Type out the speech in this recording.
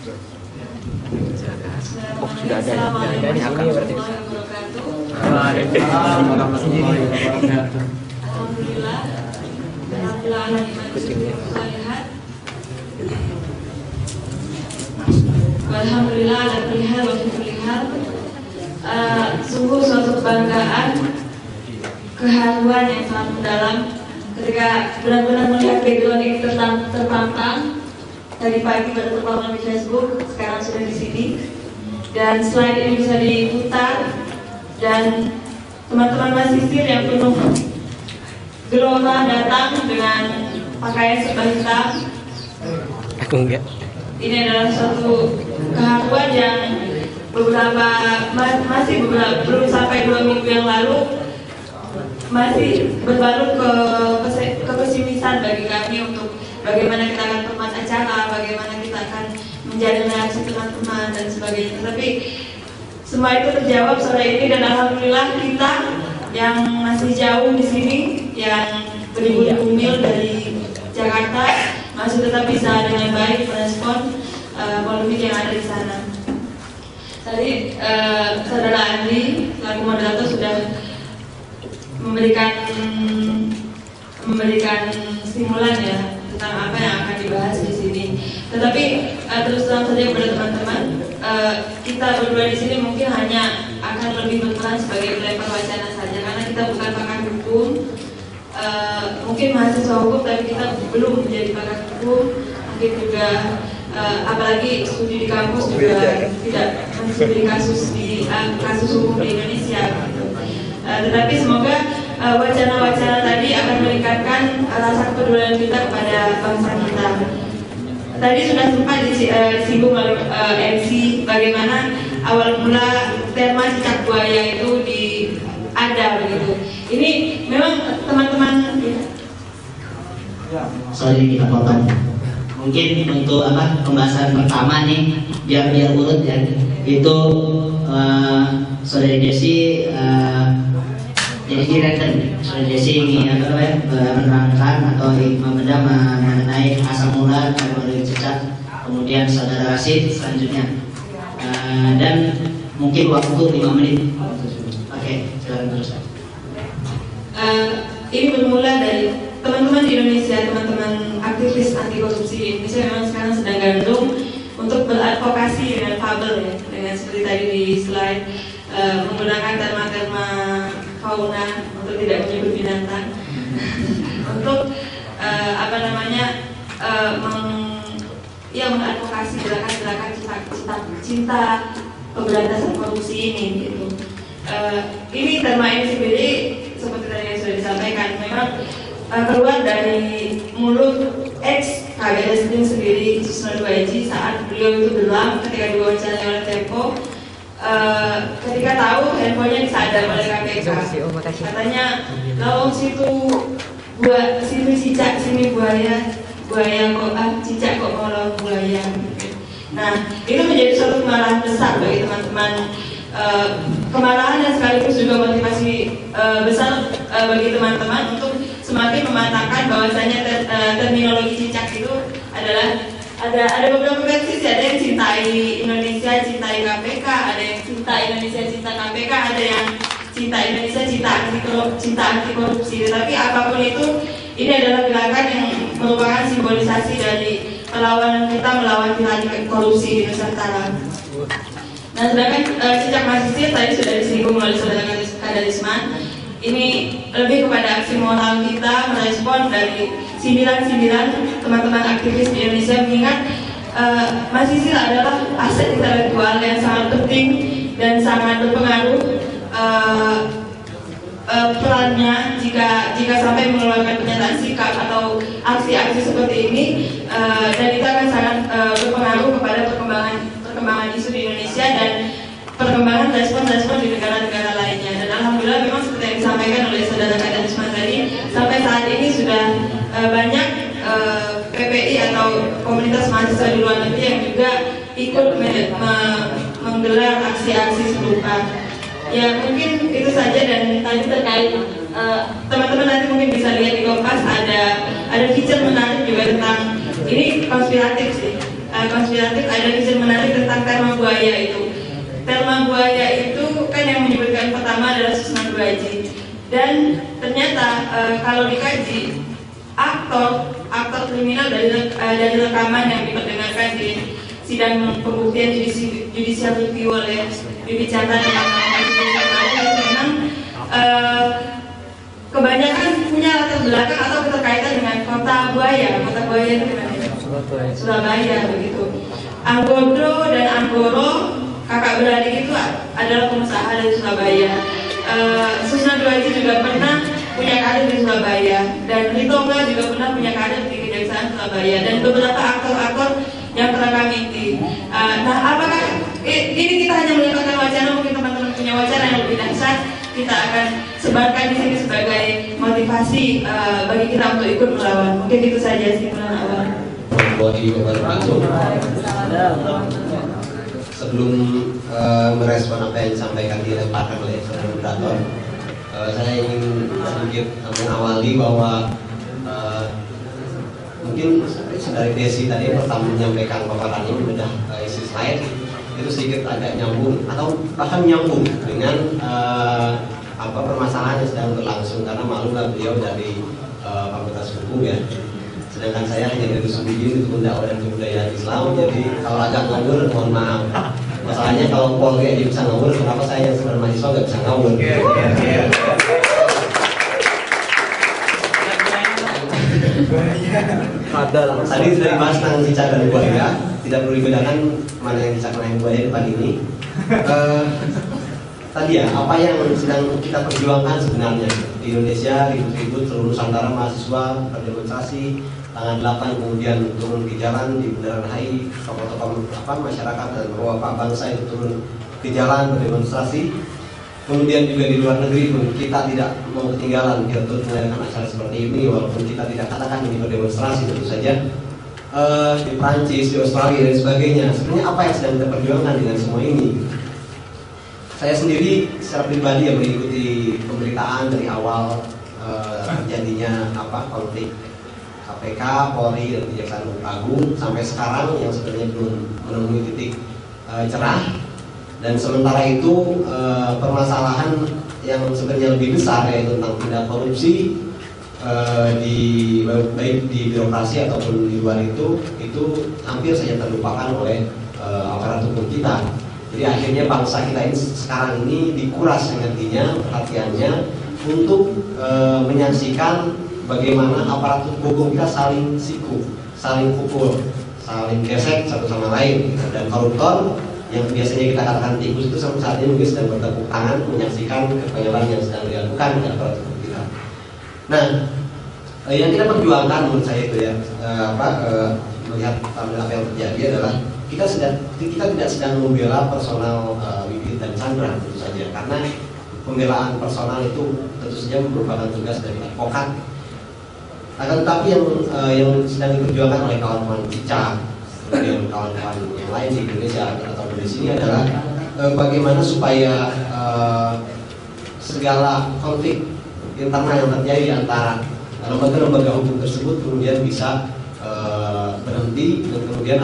Oh, sudah ada di sini berarti. Alhamdulillah. Alhamdulillah ala kulli hal wa fi kulli hal. Sungguh suatu kebanggaan, keharuan yang sangat mendalam ketika benar-benar melihat background ini tertantang. Tadi pagi baru terpampang di Facebook, sekarang sudah di sini. Dan slide ini bisa diputar, dan teman-teman mahasiswa yang penuh gelora datang dengan pakaian serba hitam. Aku enggak. Ini adalah suatu keharuan yang belum sampai 2 minggu yang lalu masih berbalut ke pesimisan bagi kami untuk bagaimana kita akan kemas acara, bagaimana kita akan menjalin reaksi teman-teman dan sebagainya. Tapi semua itu terjawab sore ini, dan alhamdulillah kita yang masih jauh di sini, yang beribu-ribu mil dari Jakarta, masih tetap bisa dengan baik merespon polemik yang ada di sana. Tadi saudara Andi selaku moderator sudah memberikan stimulan ya tentang apa yang akan dibahas di sini. Tetapi terus terang saja kepada teman-teman, kita berdua di sini mungkin hanya akan lebih berperan sebagai pelempar wacana saja, karena kita bukan pakar hukum. Mungkin mahasiswa hukum, tapi kita belum menjadi pakar hukum. Mungkin juga apalagi studi di kampus juga tidak menstudi kasus hukum di Indonesia. Tetapi semoga wacana-wacana tadi akan meningkatkan rasa kepedulian kita kepada bangsa kita. Tadi sudah sempat disinggung oleh MC bagaimana awal mula tema cicak buaya itu ada begitu. Ini memang teman-teman. Sorry kita potong. Mungkin untuk pembahasan pertama nih biar urut ya. Itu Saudari Desi jadi direktur. Saudari Desi ini menerangkan atau membedah mengenai asal mula dari cicak. Kemudian Saudara Rashid selanjutnya. Dan mungkin waktu 5 menit. Oke, silakan terus. Ini bermula dari teman-teman di Indonesia, teman-teman aktivis anti korupsi di Indonesia memang sekarang sedang gandrung untuk beradvokasi dengan fabel ya, dengan seperti tadi di slide, menggunakan terma-terma fauna untuk tidak menyebut binatang, untuk mengadvokasi gerakan-gerakan cinta pemberantasan korupsi ini gitu. Ini terma ini sendiri seperti tadi yang sudah disampaikan memang keluar dari mulut ex KBS sendiri Susno Duaji saat beliau itu geram ketika diwawancara oleh Tempo, ketika tahu handphonenya disadap oleh KPK. Katanya kalau situ cicak, sini buaya kok cicak kok mau buaya. Nah, itu menjadi suatu kemarahan besar bagi teman-teman, kemarahan dan sekaligus juga motivasi besar bagi teman-teman untuk semakin mematahkan bahwasanya terminologi cicak itu adalah ada beberapa versi sih. Ada yang cintai Indonesia, cintai KPK, ada yang cinta Indonesia, cinta KPK, ada yang cinta Indonesia, cinta anti korupsi. Tetapi apapun itu, ini adalah gerakan yang merupakan simbolisasi dari perlawanan kita melawan tirani korupsi di Nusantara. Nah, sedangkan cicak mahasiswa tadi sudah disinggung oleh saudara Kadarisman. Ini lebih kepada aksi moral kita merespon dari sindiran-sindiran teman-teman aktivis di Indonesia, mengingat mahasiswa adalah aset intelektual yang sangat penting dan sangat berpengaruh perannya jika sampai mengeluarkan pernyataan sikap atau aksi-aksi seperti ini, dan itu akan sangat berpengaruh kepada perkembangan isu di Indonesia dan perkembangan respon-respon di negara-negara lainnya. Dan alhamdulillah memang seperti yang disampaikan oleh saudara Kadarisman tadi, sampai saat ini sudah banyak PPI atau komunitas mahasiswa di luar negeri yang juga ikut menggelar aksi-aksi serupa. Ya mungkin itu saja. Dan tadi terkait teman-teman nanti mungkin bisa lihat di Kompas ada feature menarik juga tentang ini konspiratif sih. konspiratif, ada kisah menarik tentang terma buaya itu. Terma buaya itu kan yang menyebutkan pertama adalah Susna Duaji. Dan ternyata kalau dikaji, aktor kriminal dari rekaman yang diperdengarkan di sidang pembuktian judicial review oleh Bibi Chandra yang memang kebanyakan punya latar belakang atau keterkaitan dengan kota buaya. Kota buaya itu di mana? Surabaya begitu. Anggodo dan Anggoro, kakak beradik itu adalah pengusaha dari Surabaya. Susna Duaji juga pernah punya karir di Surabaya, dan Ritonga juga pernah punya karir di Kejaksaan Surabaya, dan beberapa aktor-aktor yang terekam ini. Nah, apakah ini kita hanya melibatkan wacana? Mungkin teman-teman punya wacana yang lebih dahsyat, kita akan sebarkan di sini sebagai motivasi bagi kita untuk ikut melawan. Mungkin itu saja simpulan awal. Sebelum merespon apa yang disampaikan dilemparkan oleh saudara moderator, saya ingin sedikit mengawali bahwa mungkin saudari Desi tadi pertama menyampaikan paparannya bedah isi slide itu sedikit agak nyambung atau bahkan nyambung dengan permasalahan yang sedang berlangsung, karena maklumlah beliau dari Fakultas Hukum ya, sedangkan saya hanya dari Subidin untuk dakwah dan kebudayaan Islam. Jadi kalau agak ngawur mohon maaf. Masalahnya kalau Polri aja bisa ngawur, kenapa saya yang sebagai mahasiswa nggak bisa ngawur? Tadi sudah dibahas tentang cicak dan buaya, tidak perlu dibedakan mana yang cicak mana yang buaya depan ini. Tadi ya, apa yang sedang kita perjuangkan sebenarnya di Indonesia, ribut-ribut seluruh Nusantara mahasiswa berdemonstrasi tanggal 8, kemudian turun ke jalan di Bundaran HI, tokoh-tokoh masyarakat dan beberapa bangsa itu turun ke jalan berdemonstrasi. Kemudian juga di luar negeri pun kita tidak mau ketinggalan, kita terus mengadakan acara seperti ini, walaupun kita tidak katakan ini berdemonstrasi tentu saja. Di Prancis, di Australia dan sebagainya. Sebenarnya apa yang sedang kita perjuangkan dengan semua ini? Saya sendiri secara pribadi yang mengikuti pemberitaan dari awal terjadinya konflik KPK, Polri dan Kejaksaan Agung sampai sekarang yang sebenarnya belum menemui titik cerah. Dan sementara itu permasalahan yang sebenarnya lebih besar yaitu tentang tindak korupsi baik di birokrasi ataupun di luar itu hampir saja terlupakan oleh aparat hukum kita. Jadi akhirnya bangsa kita ini sekarang ini dikuras energinya, perhatiannya untuk menyaksikan bagaimana aparat hukum kita saling siku, saling pukul, saling gesek satu sama lain. Dan koruptor yang biasanya kita katakan tikus itu sampai saat ini mungkin sedang bertepuk tangan menyaksikan kepenyebaran yang sedang dilakukan oleh aparat hukum kita. Nah, yang kita perjuangkan menurut saya itu ya melihat apa yang terjadi adalah kita tidak sedang membela personal Wiwit dan Chandra tentu saja, karena pembelaan personal itu tentu saja merupakan tugas dari advokat. Akan tetapi yang sedang diperjuangkan oleh kawan-kawan Cica, kemudian kawan-kawan yang lain di Indonesia atau di sini adalah bagaimana supaya segala konflik internal yang terjadi antara lembaga-lembaga hukum tersebut kemudian bisa berhenti dan kemudian